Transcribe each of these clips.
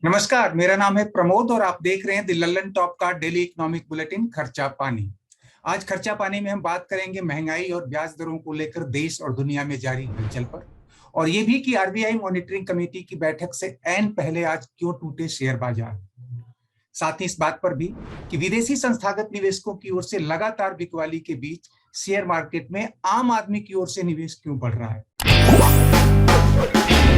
नमस्कार, मेरा नाम है प्रमोद और आप देख रहे हैं द लल्लन टॉप का डेली इकोनॉमिक बुलेटिन खर्चा पानी। आज खर्चा पानी में हम बात करेंगे महंगाई और ब्याज दरों को लेकर देश और दुनिया में जारी हलचल पर, और ये भी कि आरबीआई मॉनिटरिंग कमेटी की बैठक से ऐन पहले आज क्यों टूटे शेयर बाजार। साथ ही इस बात पर भी कि विदेशी संस्थागत निवेशकों की ओर से लगातार बिकवाली के बीच शेयर मार्केट में आम आदमी की ओर से निवेश क्यों बढ़ रहा है।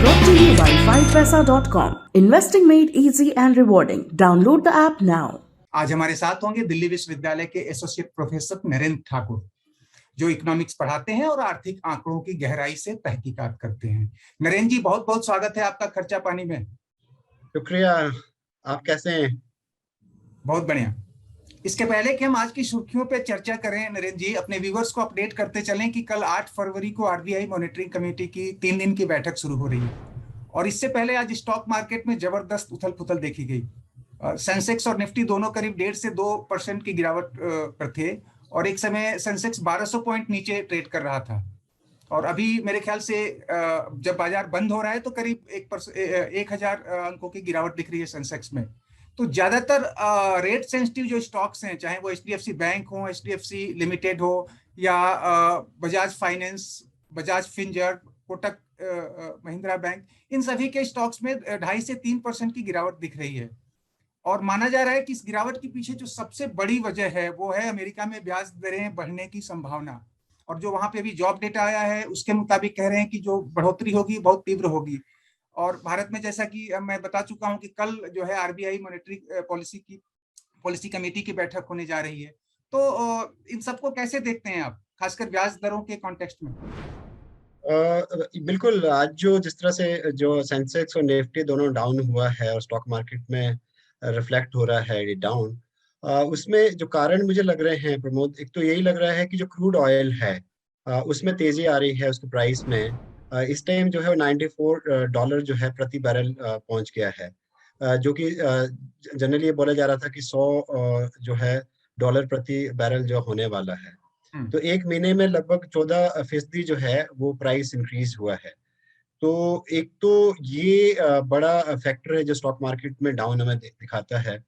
Brought to you by 5paisa.com. Investing made easy and rewarding. Download the app now. आज हमारे साथ होंगे दिल्ली विश्वविद्यालय के एसोसिएट प्रोफेसर नरेंद्र ठाकुर, जो इकोनॉमिक्स पढ़ाते हैं और आर्थिक आंकड़ों की गहराई से तहकीकात करते हैं। नरेंद्र जी, बहुत बहुत स्वागत है आपका खर्चा पानी में। शुक्रिया। आप कैसे हैं? बहुत बढ़िया। इसके पहले कि हम आज की सुर्खियों पे चर्चा करें, नरेंद्र जी अपने व्यूवर्स को अपडेट करते चलें कि कल 8 फरवरी को आरबीआई मॉनिटरिंग कमेटी की 3 दिन की बैठक शुरू हो रही है, और इससे पहले आज स्टॉक मार्केट में जबरदस्त उथल पुथल देखी गई। सेंसेक्स और निफ्टी दोनों करीब 1.5 से 2% की गिरावट पर थे, और एक समय सेंसेक्स 1200 पॉइंट नीचे ट्रेड कर रहा था, और अभी मेरे ख्याल से जब बाजार बंद हो रहा है तो करीब 1,000 अंकों की गिरावट दिख रही है सेंसेक्स में। तो ज्यादातर रेट सेंसिटिव जो स्टॉक्स हैं, चाहे वो एचडीएफसी बैंक हो, एचडीएफसी लिमिटेड हो, या बजाज फाइनेंस, बजाज फिनजर, कोटक महिंद्रा बैंक, इन सभी के स्टॉक्स में 2.5 से 3% की गिरावट दिख रही है। और माना जा रहा है कि इस गिरावट के पीछे जो सबसे बड़ी वजह है वो है अमेरिका में ब्याज दरें बढ़ने की संभावना, और जो वहां पे अभी जॉब डेटा आया है उसके मुताबिक कह रहे हैं कि जो बढ़ोतरी होगी बहुत तीव्र होगी। और भारत में, जैसा कि मैं बता चुका हूं कि कल जो है आरबीआई मॉनेटरी पॉलिसी कमेटी की बैठक होने जा रही है। तो इन सबको कैसे देखते हैं आप, खासकर ब्याज दरों के कॉन्टेक्स्ट में? बिल्कुल। आज जिस तरह से जो सेंसेक्स और निफ्टी दोनों डाउन हुआ है और स्टॉक मार्केट में रिफ्लेक्ट हो रहा है ये डाउन, उसमें जो कारण मुझे लग रहे हैं प्रमोद, एक तो यही लग रहा है कि जो क्रूड ऑयल है उसमें तेजी आ रही है उसके प्राइस में। इस टाइम जो है वो $94 जो है प्रति बैरल पहुंच गया है, जो कि जनरली ये बोला जा रहा था कि 100 जो है डॉलर प्रति बैरल जो होने वाला है। तो एक महीने में लगभग 14% जो है वो प्राइस इंक्रीज हुआ है। तो एक तो ये बड़ा फैक्टर है जो स्टॉक मार्केट में डाउन हमें दिखाता है।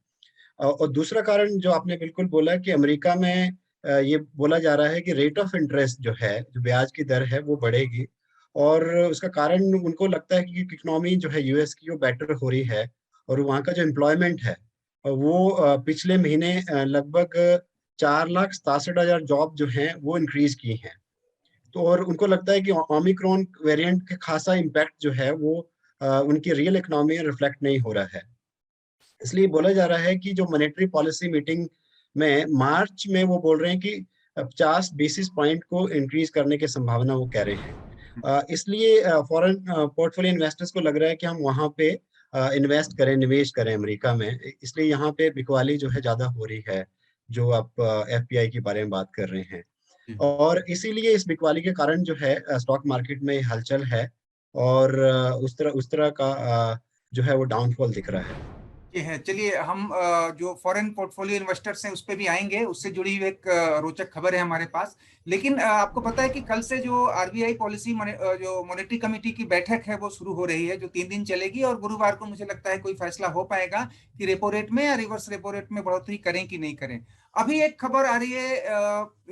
और दूसरा कारण जो आपने बिल्कुल बोला कि अमेरिका में ये बोला जा रहा है कि रेट ऑफ इंटरेस्ट जो है, जो ब्याज की दर है वो बढ़ेगी, और उसका कारण उनको लगता है कि इकोनॉमी जो है यूएस की वो बेटर हो रही है, और वहाँ का जो एम्प्लॉयमेंट है वो पिछले महीने लगभग 4,67,000 जॉब जो हैं वो इंक्रीज की हैं। तो और उनको लगता है कि ओमिक्रॉन वेरिएंट के खासा इम्पैक्ट जो है वो उनकी रियल इकोनॉमी में रिफ्लेक्ट नहीं हो रहा है। इसलिए बोला जा रहा है कि जो मॉनेटरी पॉलिसी मीटिंग में मार्च में वो बोल रहे हैं कि 50 बेसिस पॉइंट को इंक्रीज करने की संभावना वो कह रहे हैं। इसलिए फॉरेन पोर्टफोलियो इन्वेस्टर्स को लग रहा है कि हम वहाँ पे इन्वेस्ट करें, निवेश करें अमेरिका में। इसलिए यहाँ पे बिकवाली जो है ज्यादा हो रही है, जो आप एफपीआई के बारे में बात कर रहे हैं। और इसीलिए इस बिकवाली के कारण जो है स्टॉक मार्केट में हलचल है, और उस तरह का जो है वो डाउनफॉल दिख रहा है। ये है। चलिए हम जो फॉरेन पोर्टफोलियो इन्वेस्टर्स हैं उस पे भी आएंगे, उससे जुड़ी हुई एक रोचक खबर है हमारे पास। लेकिन आपको पता है कि कल से जो आरबीआई पॉलिसी जो मॉनेटरी कमेटी की बैठक है वो शुरू हो रही है, जो 3 दिन चलेगी, और गुरुवार को मुझे लगता है कोई फैसला हो पाएगा कि रेपो रेट में या रिवर्स रेपो रेट में बढ़ोतरी करें कि नहीं करें। अभी एक खबर आ रही है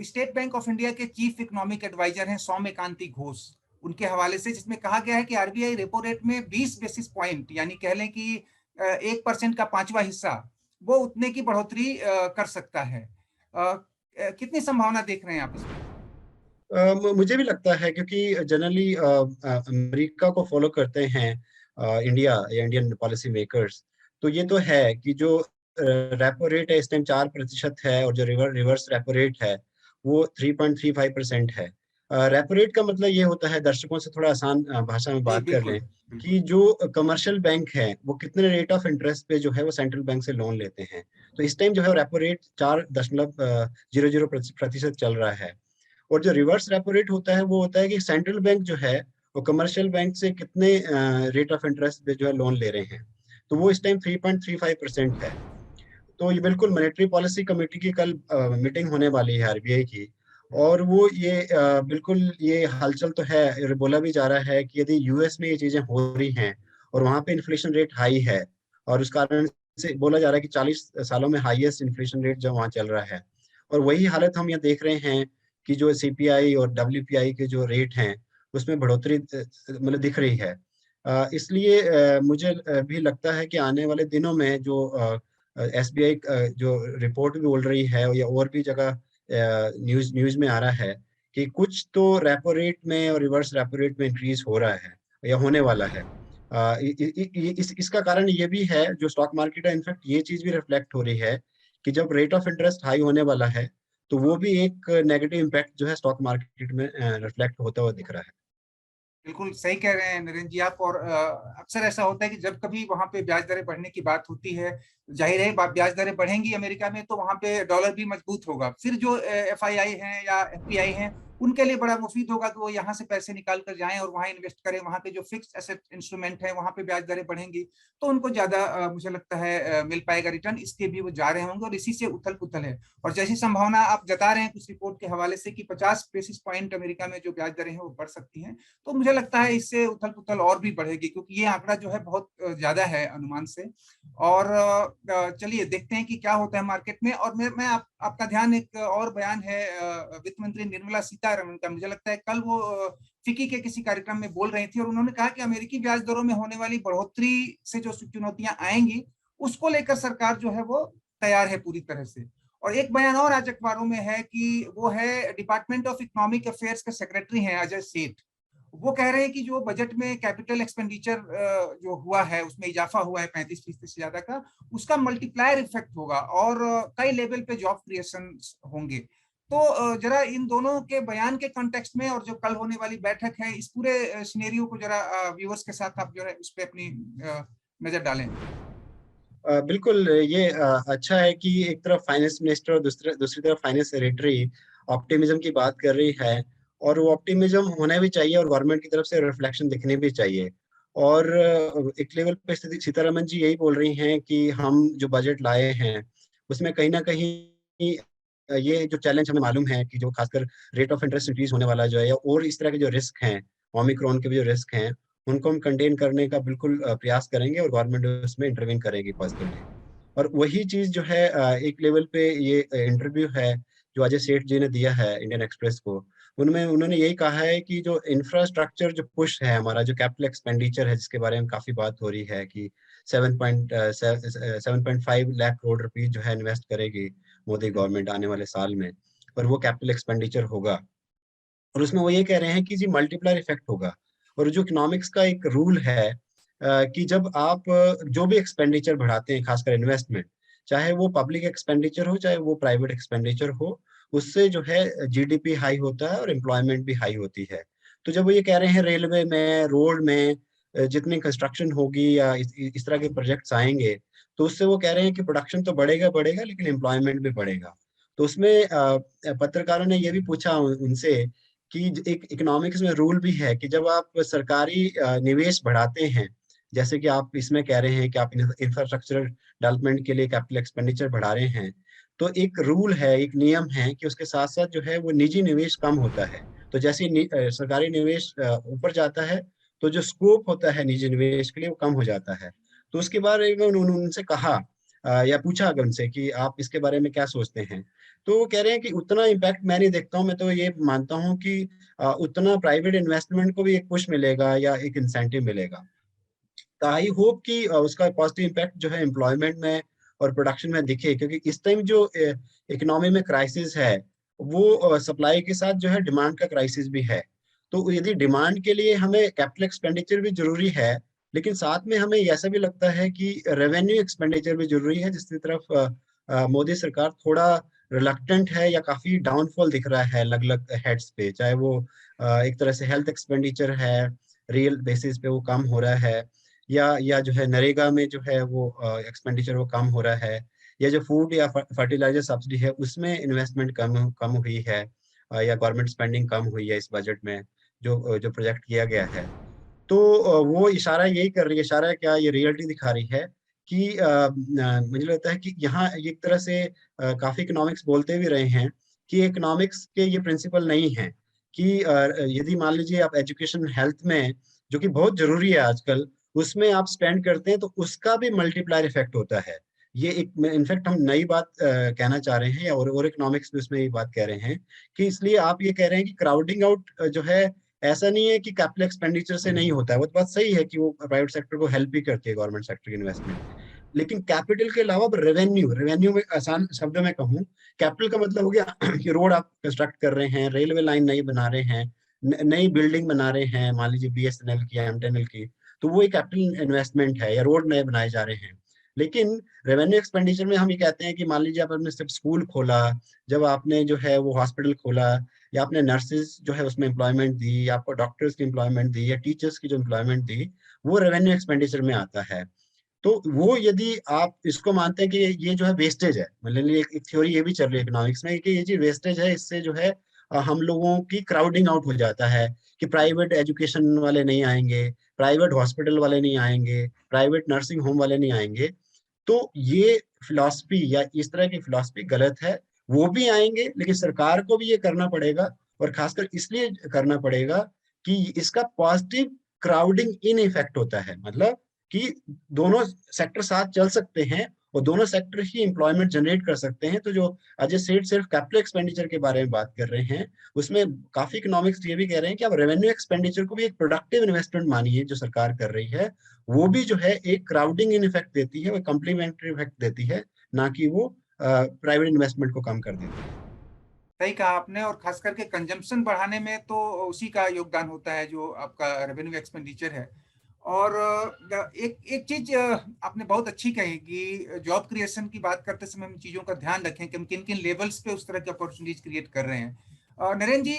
स्टेट बैंक ऑफ इंडिया के चीफ इकोनॉमिक एडवाइजर हैं सौम्यकांति घोष, उनके हवाले से, जिसमें कहा गया है कि आरबीआई रेपो रेट में 20 बेसिस पॉइंट, यानी कह लें कि 1% का 5वां हिस्सा, वो उतने की बढ़ोतरी कर सकता है। कितनी संभावना देख रहे हैं आप इसमें? मुझे भी लगता है, क्योंकि जनरली अमेरिका को फॉलो करते हैं इंडिया या इंडियन पॉलिसी मेकर्स। तो ये तो है कि जो रेपो रेट है इस टाइम 4% है, और जो रिवर्स रेपो रेट है वो 3.35% है। रेपो रेट का मतलब ये होता है, दर्शकों से थोड़ा आसान भाषा में बात कर बिल्कुल लें, बिल्कुल। कि जो कमर्शियल बैंक है वो कितने रेट ऑफ इंटरेस्ट पे जो है वो सेंट्रल बैंक से लोन लेते हैं। तो इस टाइम जो है रेपो रेट 4.00% चल रहा है। और जो रिवर्स रेपो रेट होता है वो होता है कि सेंट्रल बैंक जो है वो कमर्शियल बैंक से कितने रेट ऑफ इंटरेस्ट पे जो है लोन ले रहे हैं। तो वो इस टाइम 3.35% है। तो ये बिल्कुल मॉनेटरी पॉलिसी कमेटी की कल मीटिंग होने वाली है आरबीआई की, और वो ये बिल्कुल ये हलचल तो है। बोला भी जा रहा है कि यदि यूएस में ये चीजें हो रही हैं और वहाँ पे इन्फ्लेशन रेट हाई है, और उस कारण से बोला जा रहा है कि 40 सालों में हाईएस्ट इन्फ्लेशन रेट जो वहाँ चल रहा है। और वही हालत हम यहाँ देख रहे हैं कि जो सीपीआई और डब्ल्यूपीआई के जो रेट हैं उसमें बढ़ोतरी मतलब दिख रही है। इसलिए मुझे भी लगता है कि आने वाले दिनों में जो एसबीआई जो रिपोर्ट भी बोल रही है या और भी जगह न्यूज में आ रहा है कि कुछ तो रेपो रेट में और रिवर्स रेपो रेट में इंक्रीज हो रहा है या होने वाला है। इसका कारण ये भी है, जो स्टॉक मार्केट है इनफैक्ट ये चीज भी रिफ्लेक्ट हो रही है कि जब रेट ऑफ इंटरेस्ट हाई होने वाला है तो वो भी एक नेगेटिव इम्पैक्ट जो है स्टॉक मार्केट में रिफ्लेक्ट होता हुआ दिख रहा है। बिल्कुल सही कह रहे हैं नरेंद्र जी आप। और अक्सर ऐसा होता है कि जब कभी वहां पे ब्याज दरें बढ़ने की बात होती है, जाहिर है ब्याज दरें बढ़ेंगी अमेरिका में, तो वहां पे डॉलर भी मजबूत होगा। फिर जो एफआईआई हैं या एफपीआई हैं, उनके लिए बड़ा मुफीद होगा कि वो यहाँ से पैसे निकाल कर जाएं और वहां इन्वेस्ट करें। वहां के जो फिक्स्ड एसेट इंस्ट्रूमेंट है वहां पे ब्याज दरें बढ़ेंगी तो उनको ज्यादा मुझे लगता है मिल पाएगा रिटर्न, इसलिए भी वो जा रहे होंगे और इसी से उथल पुथल है। और जैसी संभावना आप जता रहे हैं कुछ रिपोर्ट के हवाले से कि 50 बेसिस पॉइंट अमेरिका में जो ब्याज दरें हैं वो बढ़ सकती हैं, तो मुझे लगता है इससे उथल पुथल और भी बढ़ेगी, क्योंकि ये आंकड़ा जो है बहुत ज्यादा है अनुमान से। और चलिए देखते हैं कि क्या होता है मार्केट में। और मैं आपका ध्यान एक और बयान है वित्त मंत्री निर्मला सीतारमण का, मुझे लगता है कल वो फिक्की के किसी कार्यक्रम में बोल रही थी और उन्होंने कहा कि अमेरिकी ब्याज दरों में होने वाली बढ़ोतरी से जो चुनौतियां आएंगी उसको लेकर सरकार जो है वो तैयार है पूरी तरह से। और एक बयान और आज अखबारों में है कि वो है डिपार्टमेंट ऑफ इकोनॉमिक अफेयर्स के सेक्रेटरी हैं अजय सेठ। वो कह रहे हैं कि जो बजट में कैपिटल एक्सपेंडिचर जो हुआ है उसमें इजाफा हुआ है 35% से ज्यादा का, उसका मल्टीप्लायर इफेक्ट होगा और कई लेवल पे जॉब क्रिएशन होंगे। तो जरा इन दोनों के बयान के कॉन्टेक्स्ट में और जो कल होने वाली बैठक है, इस पूरे सिनेरियो को जरा व्यूअर्स के साथ आप जो है उस पर अपनी नजर डालें। बिल्कुल, ये अच्छा है कि एक तरफ फाइनेंस मिनिस्टर और दूसरी तरफ फाइनेंस सेक्रेटरी ऑप्टिमिज्म की बात कर रही है, और वो ऑप्टिमिज्म होना भी चाहिए और गवर्नमेंट की तरफ से रिफ्लेक्शन दिखनी भी चाहिए। और एक लेवल पे सीतारमन जी यही बोल रही हैं कि हम जो बजट लाए हैं उसमें कहीं ना कहीं ये जो चैलेंज हमें मालूम है कि जो खासकर रेट ऑफ इंटरेस्ट इंक्रीज होने वाला जो है, या और इस तरह के जो रिस्क हैं, ओमिक्रॉन के भी जो रिस्क हैं, उनको हम कंटेन करने का बिल्कुल प्रयास करेंगे और गवर्नमेंट उसमें इंटरवीन करेगी पॉजिटिवली। और वही चीज जो है एक लेवल पे ये इंटरव्यू है जो अजय सेठ जी ने दिया है इंडियन एक्सप्रेस को, उनमें उन्होंने यही कहा है कि जो इंफ्रास्ट्रक्चर जो पुश है हमारा, जो कैपिटल एक्सपेंडिचर है जिसके बारे में काफी बात हो रही है कि 7.5 लाख करोड़ रुपीज जो है इन्वेस्ट करेगी मोदी गवर्नमेंट आने वाले साल में, और वो कैपिटल एक्सपेंडिचर होगा। और उसमें वो ये कह रहे हैं कि जी मल्टीप्लायर इफेक्ट होगा। और जो इकोनॉमिक्स का एक रूल है कि जब आप जो भी एक्सपेंडिचर बढ़ाते हैं, खासकर इन्वेस्टमेंट, चाहे वो पब्लिक एक्सपेंडिचर हो चाहे वो प्राइवेट एक्सपेंडिचर हो, उससे जो है जीडीपी हाई होता है और एम्प्लॉयमेंट भी हाई होती है। तो जब वो ये कह रहे हैं रेलवे में, रोड में जितनी कंस्ट्रक्शन होगी या इस तरह के प्रोजेक्ट्स आएंगे, तो उससे वो कह रहे हैं कि प्रोडक्शन तो बढ़ेगा बढ़ेगा लेकिन एम्प्लॉयमेंट भी बढ़ेगा। तो उसमें पत्रकारों ने ये भी पूछा उनसे कि एक इकोनॉमिक्स में रूल भी है कि जब आप सरकारी निवेश बढ़ाते हैं, जैसे कि आप इसमें कह रहे हैं कि आप इंफ्रास्ट्रक्चर डेवलपमेंट के लिए कैपिटल एक्सपेंडिचर बढ़ा रहे हैं, तो एक रूल है, एक नियम है कि उसके साथ साथ जो है वो निजी निवेश कम होता है। तो जैसे सरकारी निवेश ऊपर जाता है तो जो स्कोप होता है निजी निवेश के लिए वो कम हो जाता है। तो उसके बाद उन्होंने उनसे कहा या पूछा अगर उनसे कि आप इसके बारे में क्या सोचते हैं, तो वो कह रहे हैं कि उतना इम्पैक्ट मैं नहीं देखता हूँ। मैं तो ये मानता हूँ कि उतना प्राइवेट इन्वेस्टमेंट को भी एक पुश मिलेगा या एक इंसेंटिव मिलेगा। तो आई होप कि उसका पॉजिटिव इम्पैक्ट जो है एम्प्लॉयमेंट में और प्रोडक्शन में दिखे, क्योंकि इस टाइम जो इकोनॉमी में क्राइसिस है वो सप्लाई के साथ जो है डिमांड का क्राइसिस भी है। तो यदि डिमांड के लिए हमें कैपिटल एक्सपेंडिचर भी जरूरी है, लेकिन साथ में हमें ऐसा भी लगता है कि रेवेन्यू एक्सपेंडिचर भी जरूरी है, जिसकी तरफ मोदी सरकार थोड़ा रिलक्टेंट है या काफी डाउनफॉल दिख रहा है अलग अलग हेड्स पे। चाहे वो एक तरह से हेल्थ एक्सपेंडिचर है, रियल बेसिस पे वो कम हो रहा है, या जो है नरेगा में जो है वो एक्सपेंडिचर वो कम हो रहा है, या जो फूड या फर्टिलाइजर सब्सिडी है उसमें इन्वेस्टमेंट कम कम हुई है, या गवर्नमेंट स्पेंडिंग कम हुई है इस बजट में जो जो प्रोजेक्ट किया गया है। तो वो इशारा यही कर रही है, इशारा क्या, ये रियलिटी दिखा रही है कि मुझे लगता है कि यहाँ एक तरह से काफी इकोनॉमिक्स बोलते भी रहे हैं कि इकोनॉमिक्स के ये प्रिंसिपल नहीं है कि यदि मान लीजिए आप एजुकेशन हेल्थ में, जो कि बहुत जरूरी है आजकल, उसमें आप स्पेंड करते हैं तो उसका भी मल्टीप्लायर इफेक्ट होता है। ये एक इनफैक्ट हम नई बात कहना चाह रहे हैं, या और इकोनॉमिक्स भी उसमें ये बात कह रहे हैं कि इसलिए आप ये कह रहे हैं कि क्राउडिंग आउट जो है, ऐसा नहीं है कि कैपिटल एक्सपेंडिचर से नहीं होता है, वो तो बात सही है कि वो प्राइवेट सेक्टर को हेल्प भी करती है गवर्नमेंट सेक्टर की इन्वेस्टमेंट। लेकिन कैपिटल के अलावा रेवेन्यू, रेवेन्यू में आसान शब्दों में कहूँ, कैपिटल का मतलब हो गया कि रोड आप कंस्ट्रक्ट कर रहे हैं, रेलवे लाइन नई बना रहे हैं, नई बिल्डिंग बना रहे हैं, मान लीजिए बीएसएनएल की या एमटीएनएल की, तो वो एक कैपिटल इन्वेस्टमेंट है, या रोड नए बनाए जा रहे हैं। लेकिन रेवेन्यू एक्सपेंडिचर में हम ये कहते हैं कि मान लीजिए आपने सिर्फ स्कूल खोला, जब आपने जो है वो हॉस्पिटल खोला, या आपने नर्सेज जो है उसमें एम्प्लॉयमेंट दी, या आपको डॉक्टर्स की एम्प्लॉयमेंट दी, या टीचर्स की जो एम्प्लॉयमेंट दी, वो रेवेन्यू एक्सपेंडिचर में आता है। तो वो यदि आप इसको मानते हैं कि ये जो है वेस्टेज है, मतलब एक थ्योरी ये भी चल रही है इकोनॉमिक्स में कि ये चीज वेस्टेज है, इससे जो है हम लोगों की क्राउडिंग आउट हो जाता है, कि प्राइवेट एजुकेशन वाले नहीं आएंगे, प्राइवेट हॉस्पिटल वाले नहीं आएंगे, प्राइवेट नर्सिंग होम वाले नहीं आएंगे। तो ये फिलॉसफी या इस तरह की फिलॉसफी गलत है। वो भी आएंगे, लेकिन सरकार को भी ये करना पड़ेगा, और खासकर इसलिए करना पड़ेगा कि इसका पॉजिटिव क्राउडिंग इन इफेक्ट होता है, मतलब कि दोनों सेक्टर साथ चल सकते हैं और दोनों सेक्टर ही एम्प्लॉयमेंट जनरेट कर सकते हैं। तो जो अजय सेठ सिर्फ कैपिटल एक्सपेंडिचर के बारे में बात कर रहे हैं, उसमें काफी इकोनॉमिक्स ये भी कह रहे हैं कि आप रेवेन्यू एक्सपेंडिचर को भी एक प्रोडक्टिव इन्वेस्टमेंट मानिए जो सरकार कर रही है, वो भी जो है एक क्राउडिंग इन इफेक्ट देती है, वो कम्प्लीमेंट्री इफेक्ट देती है, ना कि वो प्राइवेट इन्वेस्टमेंट को कम कर देती है। सही कहा आपने, और खास करके कंजम्पशन बढ़ाने में तो उसी का योगदान होता है जो आपका रेवेन्यू एक्सपेंडिचर है। और एक एक चीज आपने बहुत अच्छी कही कि जॉब क्रिएशन की बात करते समय हम चीजों का ध्यान रखें कि हम किन किन लेवल्स पे उस तरह की अपॉर्चुनिटीज क्रिएट कर रहे हैं। नरेंद्र जी,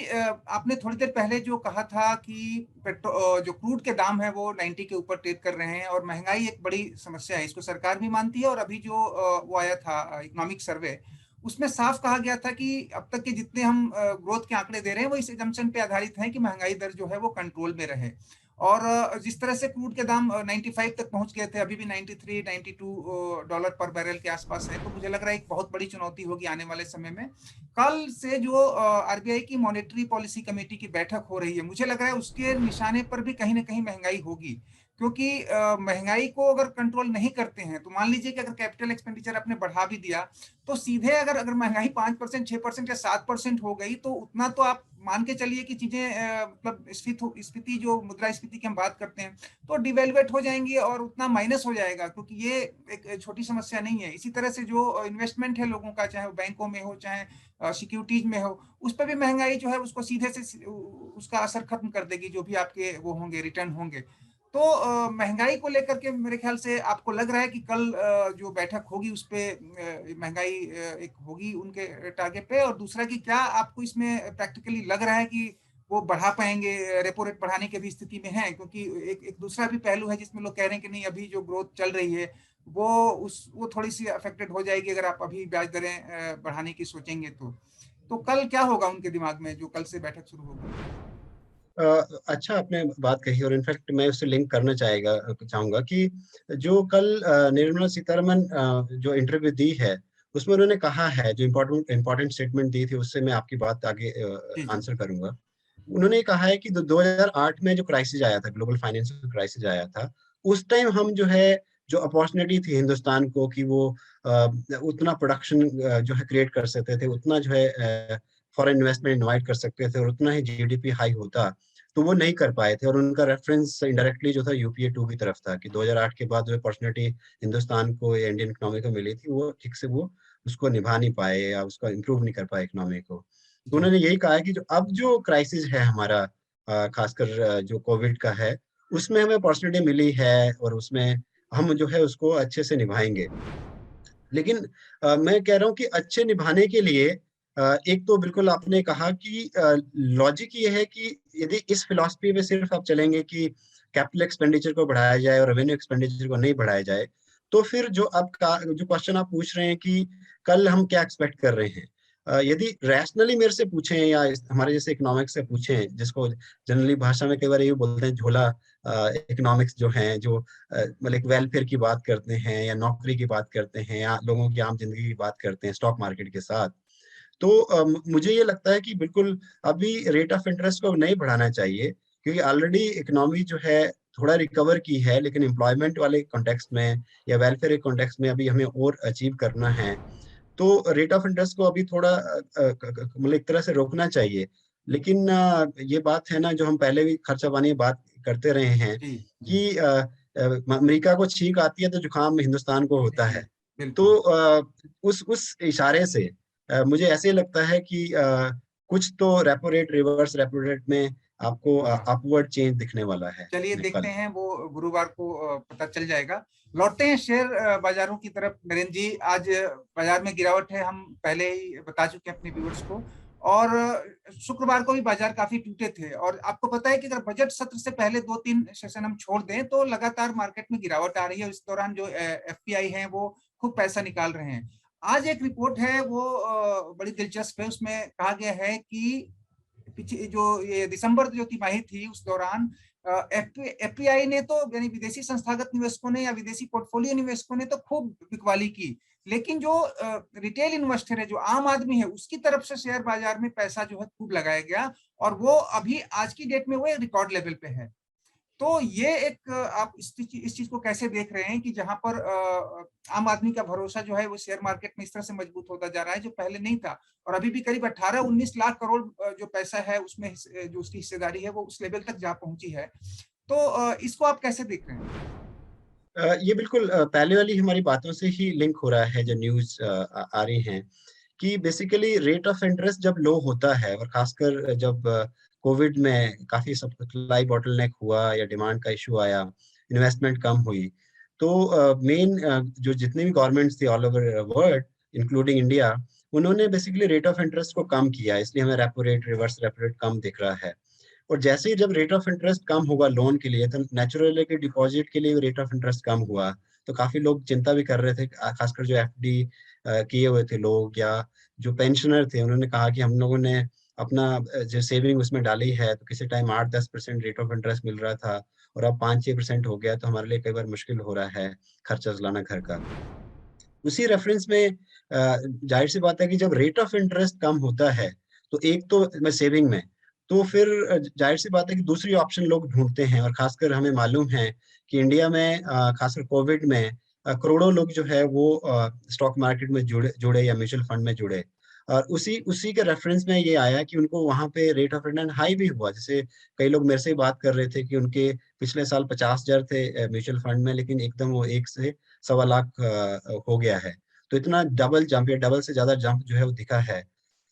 आपने थोड़ी देर पहले जो कहा था कि जो क्रूड के दाम है वो 90 के ऊपर ट्रेड कर रहे हैं, और महंगाई एक बड़ी समस्या है, इसको सरकार भी मानती है। और अभी जो वो आया था इकोनॉमिक सर्वे, उसमें साफ कहा गया था कि अब तक के जितने हम ग्रोथ के आंकड़े दे रहे हैं वो इस एजम्पशन पे आधारित हैं कि महंगाई दर जो है वो कंट्रोल में रहे। और जिस तरह से क्रूड के दाम 95 तक पहुंच गए थे, अभी भी 93 92 डॉलर पर बैरल के आसपास है, तो मुझे लग रहा है एक बहुत बड़ी चुनौती होगी आने वाले समय में। कल से जो आरबीआई की मॉनेटरी पॉलिसी कमेटी की बैठक हो रही है, मुझे लग रहा है उसके निशाने पर भी कहीं ना कहीं महंगाई होगी। क्योंकि महंगाई को अगर कंट्रोल नहीं करते हैं तो मान लीजिए कि अगर कैपिटल एक्सपेंडिचर आपने बढ़ा भी दिया, तो सीधे अगर अगर महंगाई 5% 6% या 7% हो गई, तो उतना तो आप मान के चलिए कि चीजें मतलब स्फीति जो मुद्रास्फीति की हम बात करते हैं, तो डिवेल्युएट हो जाएंगी और उतना माइनस हो जाएगा, क्योंकि ये एक छोटी समस्या नहीं है। इसी तरह से जो इन्वेस्टमेंट है लोगों का, चाहे वो बैंकों में हो चाहे सिक्योरिटीज में हो, उस पर भी महंगाई जो है उसको सीधे से उसका असर खत्म कर देगी, जो भी आपके वो होंगे रिटर्न होंगे। तो महंगाई को लेकर के मेरे ख्याल से आपको लग रहा है कि कल जो बैठक होगी उस पे महंगाई एक होगी उनके टारगेट पे। और दूसरा कि क्या आपको इसमें प्रैक्टिकली लग रहा है कि वो बढ़ा पाएंगे, रेपो रेट बढ़ाने की भी स्थिति में है? क्योंकि एक एक दूसरा भी पहलू है जिसमें लोग कह रहे हैं कि नहीं, अभी जो ग्रोथ चल रही है वो थोड़ी सी अफेक्टेड हो जाएगी अगर आप अभी ब्याज दरें बढ़ाने की सोचेंगे तो कल क्या होगा उनके दिमाग में जो कल से बैठक शुरू होगी? अच्छा आपने बात कही, और इनफैक्ट मैं उससे लिंक करना चाहूंगा कि जो कल निर्मला सीतारमन जो इंटरव्यू दी है, उसमें उन्होंने कहा है, जो इम्पोर्टेंट इम्पोर्टेंट स्टेटमेंट दी थी, उससे मैं आपकी बात आगे जी जी। आंसर करूंगा। उन्होंने कहा है कि 2008 में जो क्राइसिस आया था, ग्लोबल फाइनेंशियल क्राइसिस आया था, उस टाइम हम जो है, जो अपॉर्चुनिटी थी हिंदुस्तान को कि वो उतना प्रोडक्शन जो है क्रिएट कर सकते थे, उतना जो है फॉरेन इन्वेस्टमेंट इनवाइट कर सकते थे, और उतना ही जीडीपी हाई होता, तो वो नहीं कर पाए थे। और उनका रेफरेंस इनडायरेक्टली जो था यूपीए 2 की तरफ था, कि 2008 के बाद जो अपॉर्चुनिटी हिंदुस्तान को या इंडियन इकोनॉमी को मिली थी, वो ठीक से वो उसको निभा नहीं पाए या उसका इम्प्रूव नहीं कर पाए इकोनॉमी को। तो जी उन्होंने यही कहा है कि जो अब जो क्राइसिस है हमारा, खासकर जो कोविड का है, उसमें हमें अपॉर्चुनिटी मिली है, और उसमें हम जो है उसको अच्छे से निभाएंगे। लेकिन मैं कह रहा हूँ कि अच्छे निभाने के लिए एक तो बिल्कुल आपने कहा कि लॉजिक ये है कि यदि इस फिलॉसफी में सिर्फ आप चलेंगे कि कैपिटल एक्सपेंडिचर को बढ़ाया जाए और रेवेन्यू एक्सपेंडिचर को नहीं बढ़ाया जाए, तो फिर जो क्वेश्चन आप पूछ रहे हैं कि कल हम क्या एक्सपेक्ट कर रहे हैं, यदि रैशनली मेरे से पूछें या हमारे जैसे इकोनॉमिक्स से पूछें, जिसको जनरली भाषा में कई बार ये बोलते हैं झोला इकोनॉमिक्स जो है, जो मतलब एक वेलफेयर की बात करते हैं या नौकरी की बात करते हैं या लोगों की आम जिंदगी की बात करते हैं स्टॉक मार्केट के साथ, तो मुझे ये लगता है कि बिल्कुल अभी रेट ऑफ इंटरेस्ट को नहीं बढ़ाना चाहिए, क्योंकि ऑलरेडी इकोनॉमी जो है थोड़ा रिकवर की है, लेकिन एम्प्लॉयमेंट वाले कॉन्टेक्स्ट में या वेलफेयर के कॉन्टेक्स्ट में अभी हमें और अचीव करना है। तो रेट ऑफ इंटरेस्ट को अभी थोड़ा मतलब एक तरह से रोकना चाहिए। लेकिन ये बात है ना, जो हम पहले भी खर्चा पानी की बात करते रहे हैं जी जी कि अमेरिका को छींक आती है तो जुकाम हिंदुस्तान को होता जी है। तो बिल्कुल। उस इशारे से मुझे ऐसे लगता है कि कुछ तो repo rate, reverse repo rate में आपको होगा। अपवर्ड चेंज दिखने वाला है चलिए देखते कल। हैं, वो गुरुवार को पता चल जाएगा। लौटते हैं शेयर बाजारों की तरफ। नरेंद्र जी, आज बाजार में गिरावट है, हम पहले ही बता चुके हैं अपने व्यूअर्स को। और शुक्रवार को भी बाजार काफी टूटे थे, और आपको पता है कि अगर बजट सत्र से पहले 2-3 सेशन हम छोड़ दें तो लगातार मार्केट में गिरावट आ रही है। इस दौरान जो एफपीआई है वो खूब पैसा निकाल रहे हैं। आज एक रिपोर्ट है, वो बड़ी दिलचस्प है। उसमें कहा गया है कि पिछले जो ये दिसंबर जो तिमाही थी उस दौरान एफपीआई ने तो, यानी विदेशी संस्थागत निवेशकों ने या विदेशी पोर्टफोलियो निवेशकों ने तो खूब बिकवाली की, लेकिन जो रिटेल इन्वेस्टर है, जो आम आदमी है, उसकी तरफ से शेयर बाजार में पैसा जो है खूब लगाया गया, और वो अभी आज की डेट में वो एक रिकॉर्ड लेवल पे है। तो ये एक आप इस चीज को कैसे देख रहे हैं कि जहां पर आम आदमी का भरोसा जो है वो शेयर मार्केट में इस तरह से मजबूत होता जा रहा है, जो पहले नहीं था, और अभी भी करीब 18-19 लाख करोड़ जो पैसा है उसमें जो उसकी हिस्सेदारी है वो उस लेवल तक जा पहुंची है। तो इसको आप कैसे देख रहे हैं? ये बिल्कुल पहले वाली हमारी बातों से ही लिंक हो रहा है, जो न्यूज आ रही हैं कि बेसिकली रेट ऑफ इंटरेस्ट जब लो होता है, और खासकर जब कोविड में काफी सप्लाई बॉटलनेक हुआ या डिमांड का इशू आया, इन्वेस्टमेंट कम हुई, तो मेन जो जितने भी गवर्नमेंट्स थी all over world including India, उन्होंने बेसिकली रेट ऑफ इंटरेस्ट को कम किया, इसलिए हमें repo rate, reverse repo rate कम दिख रहा है। और जैसे ही जब रेट ऑफ इंटरेस्ट कम होगा लोन के लिए, तो नेचुरल है कि डिपॉजिट के लिए रेट ऑफ इंटरेस्ट कम हुआ, तो काफी लोग चिंता भी कर रहे थे, खासकर जो एफडी किए हुए थे लोग, या जो पेंशनर थे, उन्होंने कहा कि हम लोगों ने अपना जो सेविंग उसमें डाली है, तो किसी टाइम 8-10% रेट ऑफ इंटरेस्ट मिल रहा था, और अब 5-6% हो गया, तो हमारे लिए कई बार मुश्किल हो रहा है खर्चा चलाना घर का। उसी रेफरेंस में जाहिर सी बात है कि जब रेट ऑफ इंटरेस्ट कम होता है, तो एक तो मैं सेविंग में, तो फिर जाहिर सी बात है कि दूसरी ऑप्शन लोग ढूंढते हैं, और खासकर हमें मालूम है कि इंडिया में खासकर कोविड में करोड़ों लोग जो है वो स्टॉक मार्केट में जुड़े जुड़े या म्यूचुअल फंड में जुड़े, और उसी उसी के रेफरेंस में ये आया कि उनको वहां पे रेट ऑफ रिटर्न हाई भी हुआ। जैसे कई लोग मेरे से ही बात कर रहे थे कि उनके पिछले साल 50,000 थे म्यूचुअल फंड में, लेकिन एकदम वो 1 से 1.25 लाख हो गया है। तो इतना डबल जंप या डबल से ज्यादा जंप जो है वो दिखा है।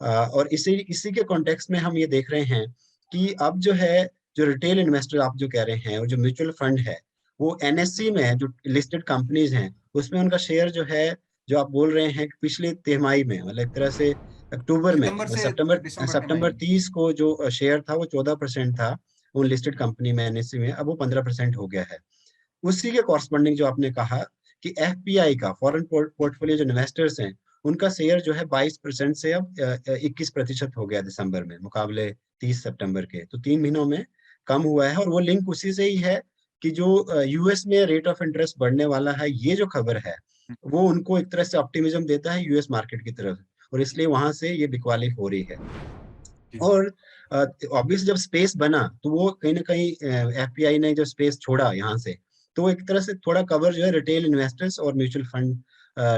और इसी इसी के कॉन्टेक्स्ट में हम ये देख रहे हैं कि अब जो है, जो रिटेल इन्वेस्टर आप जो कह रहे हैं, और जो म्यूचुअल फंड है, वो एनएससी में जो लिस्टेड कंपनीज हैं, उसमें उनका शेयर जो है, जो आप बोल रहे हैं कि पिछले तिमाही में, मतलब एक तरह से अक्टूबर में, सितंबर से सितंबर दिसंबर तिमाही सितंबर में। 30 को जो शेयर था वो 14% था उन लिस्टेड कंपनी में, एनएससी में, अब वो 15% हो गया है। उसी के कॉरस्पॉन्डिंग जो आपने कहा कि एफपीआई का, फॉरेन पोर्टफोलियो जो इन्वेस्टर्स हैं, उनका शेयर जो है 22% से अब 21% हो गया दिसंबर में, मुकाबले 30 सितंबर के। तो 3 महीनों में कम हुआ है, और वो लिंक उसी से ही है कि जो यूएस में रेट ऑफ इंटरेस्ट बढ़ने वाला है, ये जो खबर है, वो उनको एक तरह से ऑप्टिमिज्म देता है यूएस मार्केट की तरफ, और इसलिए वहां से ये बिकवाली हो रही है। जी और ऑब्वियस जब स्पेस बना, तो वो कहीं ना कहीं एफपीआई ने जो स्पेस छोड़ा यहाँ से, तो एक तरह से थोड़ा कवर जो है रिटेल इन्वेस्टर्स और म्यूचुअल फंड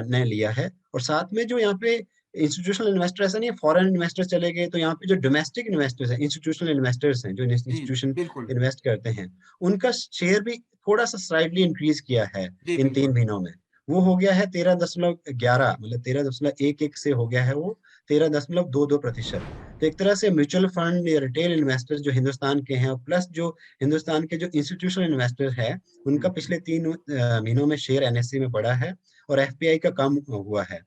ने लिया है। और साथ में जो यहाँ पे इंस्टीट्यूशनल इन्वेस्टर, ऐसा नहीं है फॉरेन इन्वेस्टर्स चले गए, तो यहाँ पे जो डोमेस्टिक इन्वेस्टर्स हैं, इंस्टीट्यूशनल इन्वेस्टर्स हैं, जो जी इंस्टीट्यूशन बिल्कुल। इन्वेस्ट करते हैं, उनका शेयर भी थोड़ा सा स्लाइडली इंक्रीज किया है जी इन तीन बिल्कुल। महीनों में। वो हो गया है 13.11, मतलब 13.11 से हो गया है वो 13.22%। तो एक तरह से म्यूचुअल फंड या रिटेल इन्वेस्टर्स जो हिंदुस्तान के हैं, प्लस जो हिंदुस्तान के जो इंस्टीट्यूशनल इन्वेस्टर है, उनका पिछले 3 महीनों में शेयर एनएससी में बढ़ा है, और एफपीआई का कम हुआ है।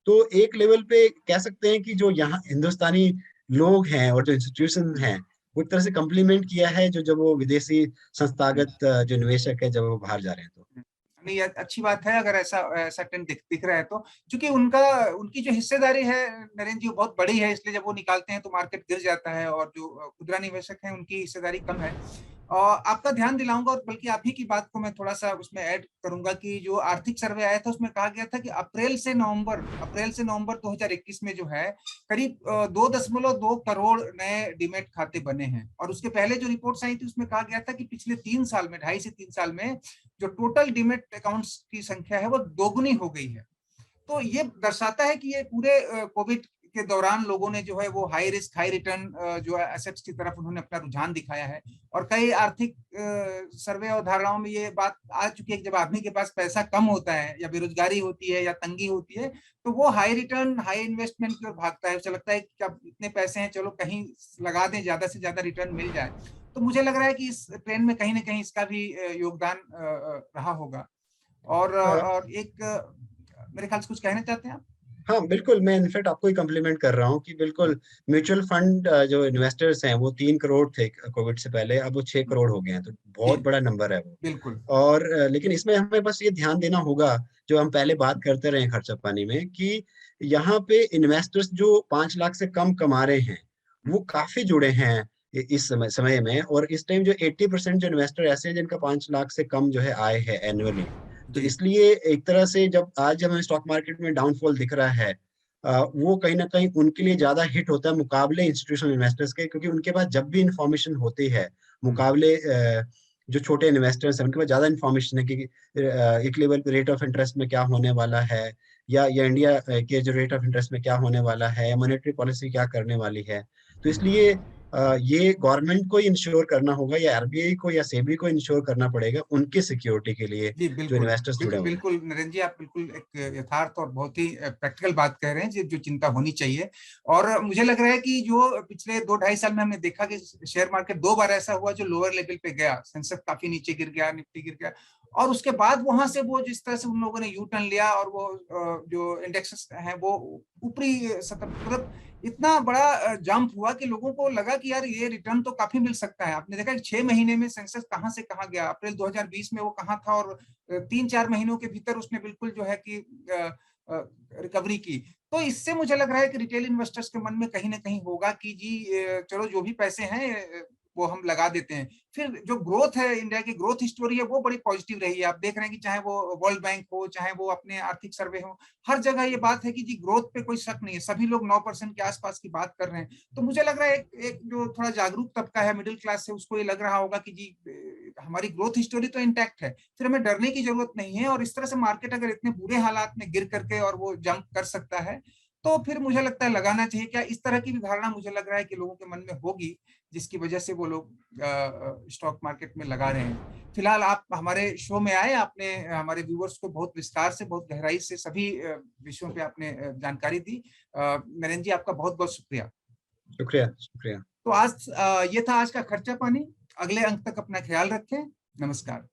तो एक लेवल पे कह सकते हैं कि जो यहाँ हिंदुस्तानी लोग हैं और जो इंस्टीट्यूशन हैं, वो एक तरह से कम्प्लीमेंट किया है, जो जब वो विदेशी संस्थागत जो निवेशक है, जब वो बाहर जा रहे हैं तो। नहीं, अच्छी बात है अगर ऐसा ऐसा ट्रेंड दिख रहा है तो, क्योंकि उनका उनकी जो हिस्सेदारी है नरेंद्र जी, वो बहुत बड़ी है, इसलिए जब वो निकालते हैं तो मार्केट गिर जाता है, और जो खुदरा निवेशक हैं उनकी हिस्सेदारी कम है। और आपका ध्यान दिलाऊंगा, और बल्कि आप ही की बात को मैं थोड़ा सा उसमें ऐड करूंगा कि जो आर्थिक सर्वे आया था उसमें कहा गया था कि अप्रैल से नवंबर 2021 में जो है करीब 2.2 करोड़ नए डीमैट खाते बने हैं। और उसके पहले जो रिपोर्ट्स आई थी उसमें कहा गया था कि पिछले 3 साल में, 2.5 से 3 साल में जो टोटल डीमैट अकाउंट्स की संख्या है वो दोगुनी हो गई है। तो ये दर्शाता है कि ये पूरे कोविड के दौरान लोगों ने जो है वो हाई रिस्क हाई रिटर्न जो एसेट्स की तरफ उन्होंने अपना रुझान दिखाया है। और कई आर्थिक सर्वे और धारणाओं में ये बात आ चुकी है कि जब आदमी के पास पैसा कम होता है या बेरोजगारी होती है या तंगी होती है तो वो हाई रिटर्न हाई इन्वेस्टमेंट की ओर भागता है। उसे लगता है कि अब इतने पैसे हैं, चलो कहीं लगा दें, ज्यादा से ज्यादा रिटर्न मिल जाए। तो मुझे लग रहा है कि इस ट्रेंड में कहीं ना कहीं इसका भी योगदान रहा होगा। और एक मेरे ख्याल से कुछ कहना चाहते हैं आप? हाँ बिल्कुल, मैं इनफैक्ट आपको ही कम्प्लीमेंट कर रहा हूँ कि बिल्कुल म्यूचुअल फंड जो इन्वेस्टर्स हैं वो 3 करोड़ थे कोविड से पहले, अब वो 6 करोड़ हो गए हैं, तो जी बहुत बड़ा नंबर है वो। बिल्कुल। और लेकिन इसमें हमें बस ये ध्यान देना होगा, जो हम पहले बात करते रहे खर्चा पानी में, कि यहाँ पे इन्वेस्टर्स जो 5 लाख से कम कमा रहे हैं वो काफी जुड़े हैं इस समय में। और इस टाइम जो 80% जो इन्वेस्टर ऐसे हैं जिनका 5 लाख से कम जो है आय है एनुअली। तो जी इसलिए एक तरह से जब आज हमें स्टॉक मार्केट में डाउनफॉल दिख रहा है, वो कहीं ना कहीं उनके लिए ज्यादा हिट होता है मुकाबले इंस्टीट्यूशनल इन्वेस्टर्स के, क्योंकि उनके पास जब भी इंफॉर्मेशन होती है मुकाबले जो छोटे इन्वेस्टर्स हैं उनके पास ज्यादा इन्फॉर्मेशन है कि एक लेवल पे रेट ऑफ इंटरेस्ट में क्या होने वाला है, या इंडिया के जो रेट ऑफ इंटरेस्ट में क्या होने वाला है, या मॉनेटरी पॉलिसी क्या करने वाली है। तो इसलिए ये गवर्नमेंट को इंश्योर करना होगा, या आरबीआई को या सेबी को इंश्योर करना पड़ेगा उनकी सिक्योरिटी के लिए जी जो बिल्कुल इन्वेस्टर्स जुड़े हुए हैं। बिल्कुल नरेंद्र जी, आप बिल्कुल एक यथार्थ और बहुत ही प्रैक्टिकल बात कह रहे हैं, जो चिंता होनी चाहिए। और मुझे लग रहा है कि जो पिछले 2-2.5 साल में हमने देखा कि शेयर मार्केट 2 बार ऐसा हुआ जो लोअर लेवल पे गया, सेंसेक्स काफी नीचे गिर गया, निफ्टी गिर गया, और उसके बाद वहां से वो जिस तरह से उन लोगों ने यू टर्न लिया और वो जो इंडेक्सेस हैं वो ऊपरी सतह, मतलब इतना बड़ा जंप हुआ कि लोगों को लगा कि यार ये रिटर्न तो काफी मिल सकता है। आपने देखा कि 6 महीने में सेंसेक्स कहां से कहां गया, अप्रैल 2020 में वो कहां था और 3-4 महीनों के भीतर उसने बिल्कुल जो है कि रिकवरी की। तो इससे मुझे लग रहा है कि रिटेल इन्वेस्टर्स के मन में कहीं ना कहीं होगा कि जी चलो जो भी पैसे हैं वो हम लगा देते हैं। फिर जो ग्रोथ है, इंडिया की ग्रोथ स्टोरी है, वो बड़ी पॉजिटिव रही है। आप देख रहे हैं कि चाहे वो वर्ल्ड बैंक हो, चाहे वो अपने आर्थिक सर्वे हो, हर जगह ये बात है कि जी ग्रोथ पे कोई शक नहीं है, सभी लोग 9% के आसपास की बात कर रहे हैं। तो मुझे लग रहा है एक जो थोड़ा जागरूक तबका है, मिडिल क्लास है, उसको ये लग रहा होगा कि जी हमारी ग्रोथ स्टोरी तो इंटैक्ट है, फिर हमें डरने की जरूरत नहीं है। और इस तरह से मार्केट अगर इतने बुरे हालात में गिर करके और वो जंप कर सकता है तो फिर मुझे लगता है लगाना चाहिए। क्या इस तरह की भी धारणा मुझे लग रहा है कि लोगों के मन में होगी, जिसकी वजह से वो लोग स्टॉक मार्केट में लगा रहे हैं। फिलहाल आप हमारे शो में आए, आपने हमारे व्यूअर्स को बहुत विस्तार से, बहुत गहराई से सभी विषयों पे आपने जानकारी दी। नरेंद्र जी, आपका बहुत बहुत शुक्रिया। शुक्रिया शुक्रिया। तो आज ये था आज का खर्चा पानी। अगले अंक तक अपना ख्याल रखें। नमस्कार।